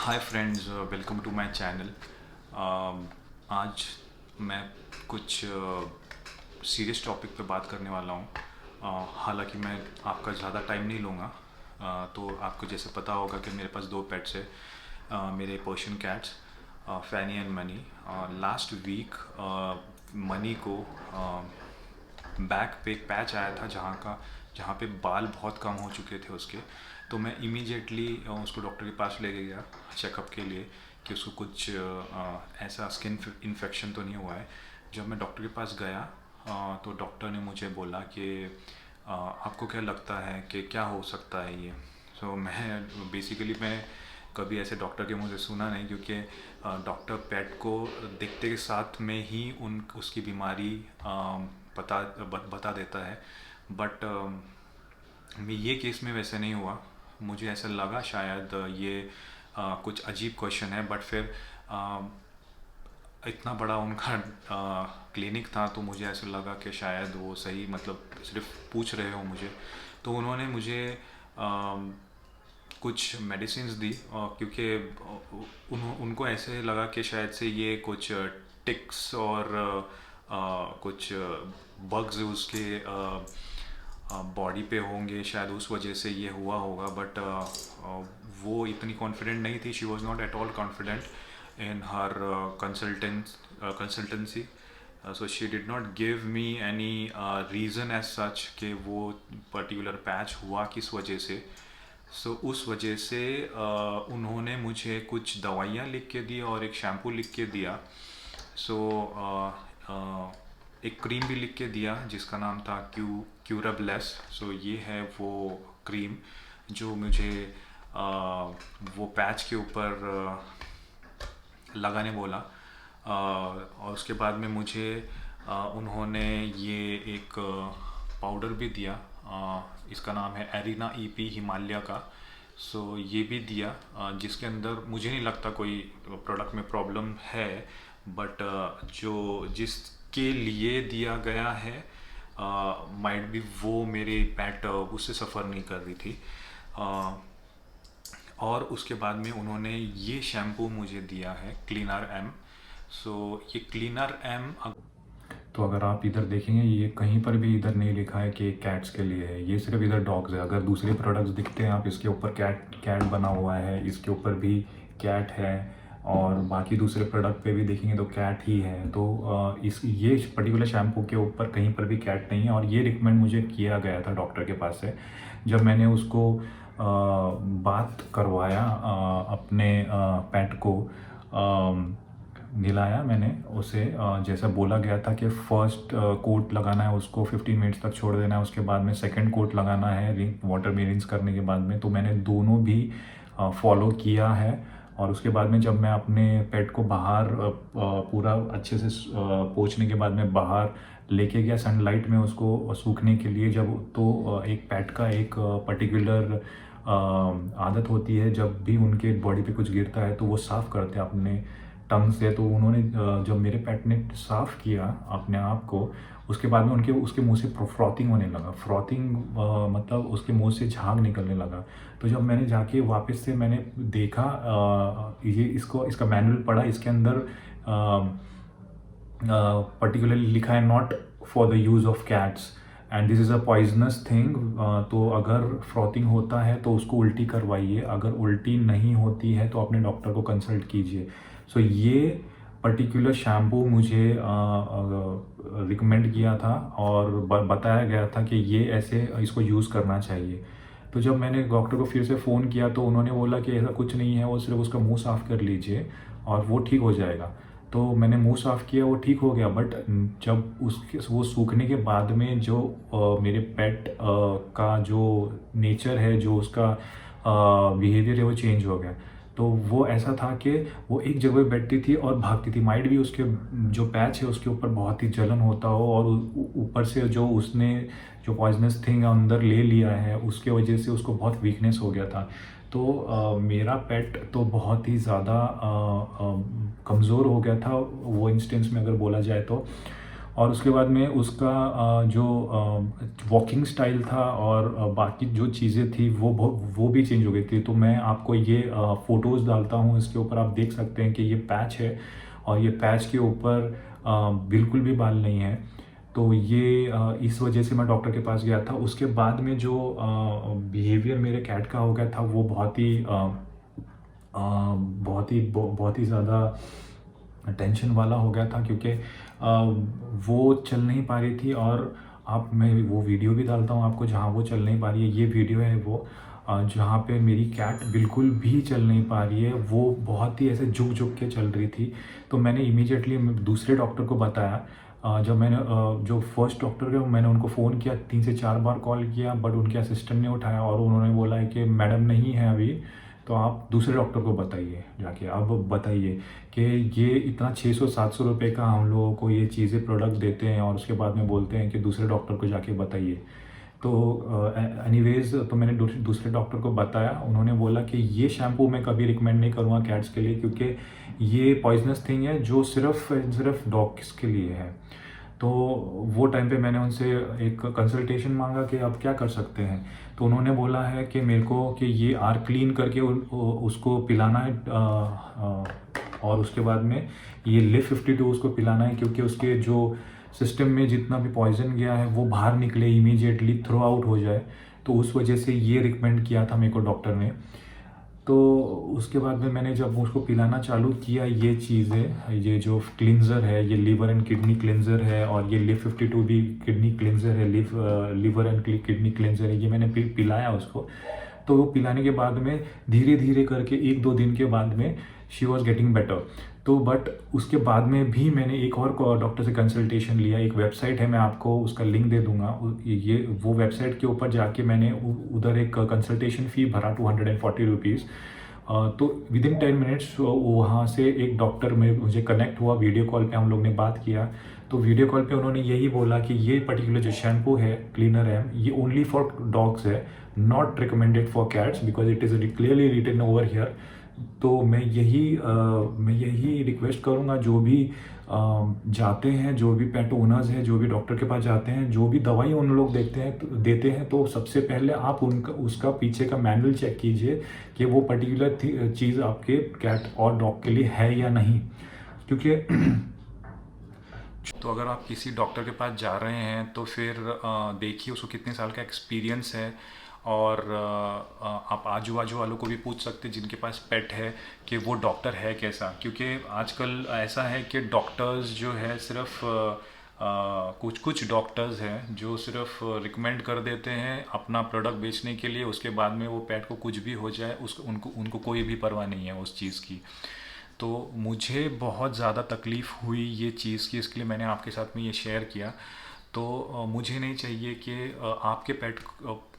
Hi friends, welcome to my channel. आज मैं कुछ सीरियस टॉपिक पे बात करने वाला हूँ। हालांकि मैं आपका ज़्यादा टाइम नहीं लूँगा। तो आपको जैसे पता होगा कि मेरे पास दो पेट्स है, मेरे Persian cats Fanny and Money. Last week Money को बैक पे एक पैच आया था जहाँ पे बाल बहुत कम हो चुके थे उसके। तो मैं इमीडिएटली उसको डॉक्टर के पास ले गया चेकअप के लिए कि उसको कुछ ऐसा स्किन इन्फेक्शन तो नहीं हुआ है। जब मैं डॉक्टर के पास गया तो डॉक्टर ने मुझे बोला कि आपको क्या लगता है कि क्या हो सकता है ये। मैं बेसिकली कभी ऐसे डॉक्टर के मुँह से सुना नहीं, क्योंकि डॉक्टर पेट को देखते के साथ में ही उसकी बीमारी बता देता है। बट ये केस में वैसे नहीं हुआ। मुझे ऐसा लगा शायद ये कुछ अजीब क्वेश्चन है, बट फिर इतना बड़ा उनका क्लिनिक था तो मुझे ऐसा लगा कि शायद वो सही मतलब सिर्फ पूछ रहे हो मुझे। तो उन्होंने मुझे कुछ मेडिसिन्स दी, क्योंकि उनको ऐसे लगा कि शायद से ये कुछ टिक्स और कुछ बग्स उसके बॉडी पे होंगे, शायद उस वजह से ये हुआ होगा। बट वो इतनी कॉन्फिडेंट नहीं थी। She was not at all confident in her consultancy. So she did not give me any reason as such कि वो पर्टिकुलर पैच हुआ किस वजह से। उस वजह से उन्होंने मुझे कुछ दवाइयाँ लिख के दी और एक शैम्पू लिख के दिया। एक क्रीम भी लिख के दिया जिसका नाम था क्यूराब्लेस। ये है वो क्रीम जो मुझे वो पैच के ऊपर लगाने बोला। और उसके बाद में मुझे उन्होंने ये एक पाउडर भी दिया, इसका नाम है एरिना ईपी हिमालय का। ये भी दिया, जिसके अंदर मुझे नहीं लगता कोई प्रोडक्ट में प्रॉब्लम है। बट जिसके लिए दिया गया है माइट भी वो मेरे पैट उससे सफ़र नहीं कर रही थी। और उसके बाद में उन्होंने ये शैम्पू मुझे दिया है क्लीनर एम। ये क्लीनर एम, तो अगर आप इधर देखेंगे ये कहीं पर भी इधर नहीं लिखा है कि कैट्स के लिए है, ये सिर्फ इधर डॉग्स है। अगर दूसरे प्रोडक्ट्स दिखते हैं आप, इसके ऊपर कैट बना हुआ है, इसके ऊपर भी कैट है, और बाकी दूसरे प्रोडक्ट पे भी देखेंगे तो कैट ही है। तो ये पर्टिकुलर शैम्पू के ऊपर कहीं पर भी कैट नहीं है। और ये रिकमेंड मुझे किया गया था डॉक्टर के पास से। जब मैंने उसको बात करवाया, अपने पेट को नहलाया मैंने उसे, जैसा बोला गया था कि फ़र्स्ट कोट लगाना है उसको 15 मिनट्स तक छोड़ देना है, उसके बाद में सेकंड कोट लगाना है वाटर में रिंस करने के बाद में। तो मैंने दोनों भी फॉलो किया है। और उसके बाद में जब मैं अपने पेट को बाहर पूरा अच्छे से पोंछने के बाद में बाहर लेके गया सनलाइट में उसको सूखने के लिए, जब तो एक पेट का एक पर्टिकुलर आदत होती है, जब भी उनके बॉडी पे कुछ गिरता है तो वो साफ़ करते हैं अपने टंग से। तो उन्होंने जब मेरे पेट ने साफ़ किया अपने आप को, उसके बाद में उसके मुंह से फ्रॉथिंग होने लगा। फ्रॉथिंग मतलब उसके मुंह से झाग निकलने लगा। तो जब मैंने जाके वापस से मैंने देखा, इसका मैनुअल पढ़ा, इसके अंदर पर्टिकुलरली लिखा है not for the use of cats and this is a poisonous thing. तो अगर फ्रॉथिंग होता है तो उसको उल्टी करवाइए, अगर उल्टी नहीं होती है तो अपने डॉक्टर को कंसल्ट कीजिए। ये पर्टिकुलर शैम्पू मुझे रिकमेंड किया था और बताया गया था कि ये ऐसे इसको यूज़ करना चाहिए। तो जब मैंने डॉक्टर को फिर से फ़ोन किया तो उन्होंने बोला कि ऐसा कुछ नहीं है, वो सिर्फ उसका मुंह साफ़ कर लीजिए और वो ठीक हो जाएगा। तो मैंने मुंह साफ़ किया, वो ठीक हो गया। बट जब वो सूखने के बाद में जो मेरे पेट का जो नेचर है, जो उसका बिहेवियर है, वो चेंज हो गया। तो वो ऐसा था कि वो एक जगह बैठती थी और भागती थी। माइट भी उसके जो पैच है उसके ऊपर बहुत ही जलन होता हो, और ऊपर से जो उसने जो पॉइजनस थिंग अंदर ले लिया है उसके वजह से उसको बहुत वीकनेस हो गया था। तो मेरा पेट तो बहुत ही ज़्यादा कमज़ोर हो गया था वो इंस्टेंस में अगर बोला जाए तो। और उसके बाद में उसका जो वॉकिंग स्टाइल था और बाकी जो चीज़ें थी वो भी चेंज हो गई थी। तो मैं आपको ये फ़ोटोज़ डालता हूँ, इसके ऊपर आप देख सकते हैं कि ये पैच है और ये पैच के ऊपर बिल्कुल भी बाल नहीं है। तो ये इस वजह से मैं डॉक्टर के पास गया था। उसके बाद में जो बिहेवियर मेरे कैट का हो गया था वो बहुत ही ज़्यादा टेंशन वाला हो गया था, क्योंकि वो चल नहीं पा रही थी। और आप मैं वो वीडियो भी डालता हूँ आपको जहाँ वो चल नहीं पा रही है। ये वीडियो है वो जहाँ पे मेरी कैट बिल्कुल भी चल नहीं पा रही है, वो बहुत ही ऐसे झुक झुक के चल रही थी। तो मैंने इमीडिएटली दूसरे डॉक्टर को बताया। जब मैंने जो फर्स्ट डॉक्टर है मैंने उनको फ़ोन किया, 3 से 4 बार कॉल किया, बट उनके असिस्टेंट ने उठाया और उन्होंने बोला है कि मैडम नहीं है अभी, तो आप दूसरे डॉक्टर को बताइए जाके। अब बताइए कि ये इतना 600-700 रुपये का हम लोगों को ये चीज़ें प्रोडक्ट देते हैं और उसके बाद में बोलते हैं कि दूसरे डॉक्टर को जाके बताइए। तो एनीवेज़ तो मैंने दूसरे डॉक्टर को बताया। उन्होंने बोला कि ये शैम्पू मैं कभी रिकमेंड नहीं करूँगा कैट्स के लिए, क्योंकि ये पॉइजनस थिंग है जो सिर्फ डॉग्स के लिए है। तो वो टाइम पे मैंने उनसे एक कंसल्टेशन मांगा कि आप क्या कर सकते हैं। तो उन्होंने बोला है कि मेरे को कि ये आर क्लीन करके उसको पिलाना है, और उसके बाद में ये लिव 52 उसको पिलाना है, क्योंकि उसके जो सिस्टम में जितना भी पॉइजन गया है वो बाहर निकले, इमीडिएटली थ्रो आउट हो जाए। तो उस वजह से ये रिकमेंड किया था मेरे को डॉक्टर ने। तो उसके बाद में मैंने जब उसको पिलाना चालू किया ये चीज़ें, ये जो क्लिनज़र है, ये लीवर एंड किडनी क्लिनज़र है, और ये लिव 52 भी किडनी क्लिनज़र है, लीवर एंड किडनी क्लिनज़र है, ये मैंने पिलाया उसको। तो वो पिलाने के बाद में धीरे धीरे करके 1-2 दिन के बाद में शी वॉज गेटिंग बेटर। तो बट उसके बाद में भी मैंने एक और डॉक्टर से कंसल्टेशन लिया। एक वेबसाइट है, मैं आपको उसका लिंक दे दूंगा। ये वो वेबसाइट के ऊपर जाके मैंने उधर एक कंसल्टेशन फ़ी भरा 240 रुपीज़। तो विद इन 10 मिनट्स वहाँ से एक डॉक्टर में मुझे कनेक्ट हुआ, वीडियो कॉल पे हम लोग ने बात किया। तो वीडियो कॉल पे उन्होंने यही बोला कि ये पर्टिकुलर जो शैम्पू है क्लीनर है ये ओनली फॉर डॉग्स है, not recommended for cats, because it is clearly written over here. तो मैं यही रिक्वेस्ट करूँगा, जो भी जाते हैं, जो भी पेट ओनर्स हैं, जो भी डॉक्टर के पास जाते हैं, जो भी दवाई उन लोग देते हैं, तो सबसे पहले आप उनका उसका पीछे का मैनुअल चेक कीजिए कि वो पर्टिकुलर चीज़ आपके कैट और डॉग के लिए है या नहीं, क्योंकि तो अगर आप किसी डॉक्टर के पास जा रहे हैं तो फिर देखिए उसको कितने साल का एक्सपीरियंस है। और आप आजू बाजू वालों को भी पूछ सकते हैं जिनके पास पेट है कि वो डॉक्टर है कैसा, क्योंकि आजकल ऐसा है कि डॉक्टर्स जो है सिर्फ कुछ कुछ डॉक्टर्स हैं जो सिर्फ रिकमेंड कर देते हैं अपना प्रोडक्ट बेचने के लिए। उसके बाद में वो पेट को कुछ भी हो जाए उसको उनको उनको कोई भी परवाह नहीं है उस चीज़ की। तो मुझे बहुत ज़्यादा तकलीफ़ हुई ये चीज़ की, इसके लिए मैंने आपके साथ में ये शेयर किया। तो मुझे नहीं चाहिए कि आपके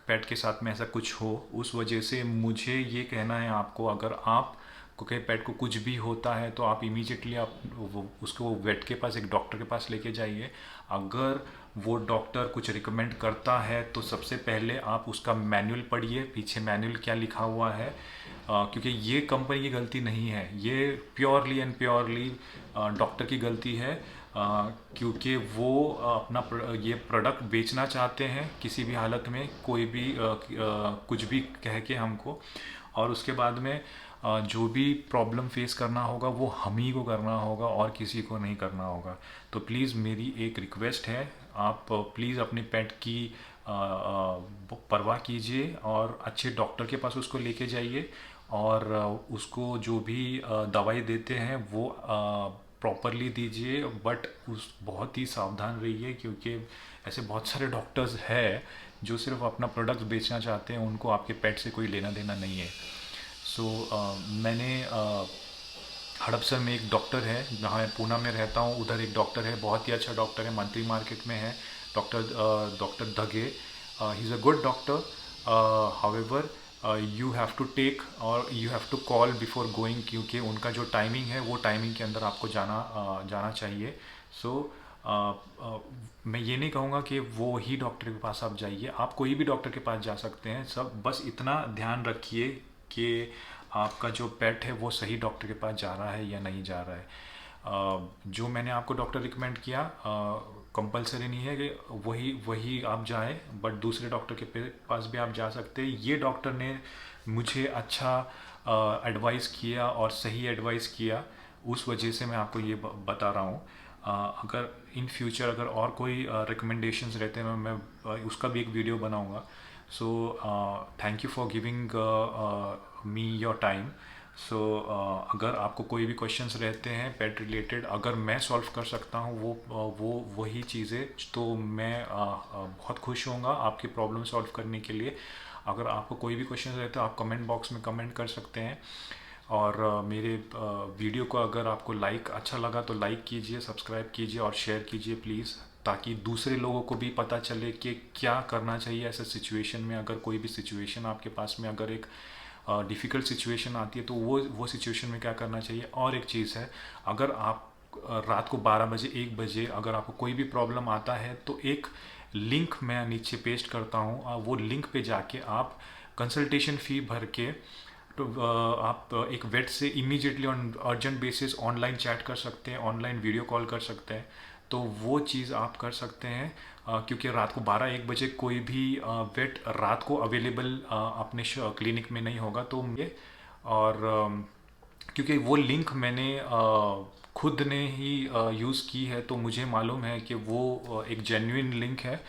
पेट के साथ में ऐसा कुछ हो। उस वजह से मुझे ये कहना है आपको, अगर आप को के पेट को कुछ भी होता है तो आप इमीडिएटली आप उसको वेट के पास, एक डॉक्टर के पास लेके जाइए। अगर वो डॉक्टर कुछ रिकमेंड करता है तो सबसे पहले आप उसका मैनुअल पढ़िए, पीछे मैनुअल क्या लिखा हुआ है। क्योंकि ये कंपनी की गलती नहीं है, ये प्योरली एंड प्योरली डॉक्टर की गलती है। क्योंकि वो ये प्रोडक्ट बेचना चाहते हैं किसी भी हालत में, कोई भी कुछ भी कह के हमको, और उसके बाद में जो भी प्रॉब्लम फेस करना होगा वो हम ही को करना होगा और किसी को नहीं करना होगा। तो प्लीज़ मेरी एक रिक्वेस्ट है, आप प्लीज़ अपने पेट की परवाह कीजिए और अच्छे डॉक्टर के पास उसको लेके जाइए, और उसको जो भी दवाई देते हैं वो प्रॉपरली दीजिए। बट उस बहुत ही सावधान रहिए, क्योंकि ऐसे बहुत सारे डॉक्टर्स हैं जो सिर्फ अपना प्रोडक्ट बेचना चाहते हैं, उनको आपके पेट से कोई लेना देना नहीं है। सो मैंने हड़पसर में एक डॉक्टर है, जहाँ मैं पूना में रहता हूँ, उधर एक डॉक्टर है, बहुत ही अच्छा डॉक्टर है, मंत्री मार्केट में है, doctor Dhage. He is a good doctor. However you have to take और you have to call before going, क्योंकि उनका जो टाइमिंग है वो टाइमिंग के अंदर आपको जाना चाहिए। सो मैं ये नहीं कहूँगा कि वो ही डॉक्टर के पास आप जाइए, आप कोई भी डॉक्टर के पास जा सकते हैं। सब बस इतना ध्यान रखिए कि आपका जो पेट है वो सही डॉक्टर के पास जा रहा है या नहीं जा रहा है। जो मैंने आपको डॉक्टर रिकमेंड किया कंपलसरी नहीं है कि वही आप जाएं, बट दूसरे डॉक्टर के पास भी आप जा सकते हैं। ये डॉक्टर ने मुझे अच्छा एडवाइस किया और सही एडवाइस किया, उस वजह से मैं आपको ये बता रहा हूँ। अगर इन फ्यूचर अगर और कोई रिकमेंडेशंस रहते हैं मैं उसका भी एक वीडियो बनाऊँगा। So thank you for giving me your time. So अगर आपको कोई भी क्वेश्चंस रहते हैं पेट रिलेटेड, अगर मैं सॉल्व कर सकता हूँ वही चीज़ें, तो मैं बहुत खुश होऊंगा आपकी प्रॉब्लम सॉल्व करने के लिए। अगर आपको कोई भी क्वेश्चन रहते हैं आप कमेंट बॉक्स में कमेंट कर सकते हैं। और मेरे वीडियो को अगर आपको अच्छा लगा तो लाइक कीजिए, सब्सक्राइब कीजिए और शेयर कीजिए प्लीज़, ताकि दूसरे लोगों को भी पता चले कि क्या करना चाहिए ऐसे सिचुएशन में। अगर कोई भी सिचुएशन आपके पास में अगर एक डिफ़िकल्ट सिचुएशन आती है तो वो सिचुएशन में क्या करना चाहिए। और एक चीज़ है, अगर आप रात को 12 बजे 1 बजे अगर आपको कोई भी प्रॉब्लम आता है तो एक लिंक मैं नीचे पेस्ट करता हूँ, वो लिंक पे जाके आप कंसल्टेशन फ़ी भर के तो आप एक वेट से immediately on urgent basis online chat कर सकते हैं, ऑनलाइन वीडियो कॉल कर सकते हैं। तो वो चीज़ आप कर सकते हैं, क्योंकि रात को 12-1 बजे कोई भी वेट रात को अवेलेबल अपने क्लिनिक में नहीं होगा। तो मुझे और क्योंकि वो लिंक मैंने खुद ने ही यूज़ की है, तो मुझे मालूम है कि वो एक जेन्युइन लिंक है।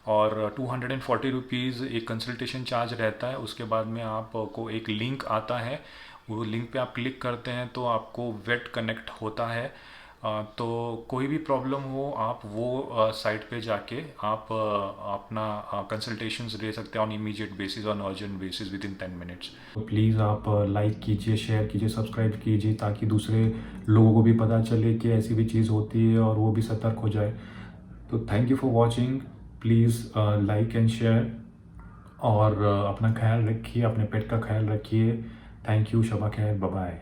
और 240 रुपीज़ एक कंसल्टेशन चार्ज रहता है। उसके बाद में आपको एक लिंक आता है, वो लिंक पे आप क्लिक करते हैं तो आपको वेट कनेक्ट होता है। तो कोई भी प्रॉब्लम हो आप वो साइट पे जाके आप अपना कंसल्टेशंस ले सकते हैं on immediate basis, on urgent basis with in 10 minutes. तो प्लीज़ आप लाइक कीजिए, शेयर कीजिए, सब्सक्राइब कीजिए, ताकि दूसरे लोगों को भी पता चले कि ऐसी भी चीज़ होती है और वो भी सतर्क हो जाए। तो thank you for watching. Please like and share, और अपना ख्याल रखिए, अपने पेट का ख्याल रखिए। थैंक यू, शबा खैर, बाय बाय।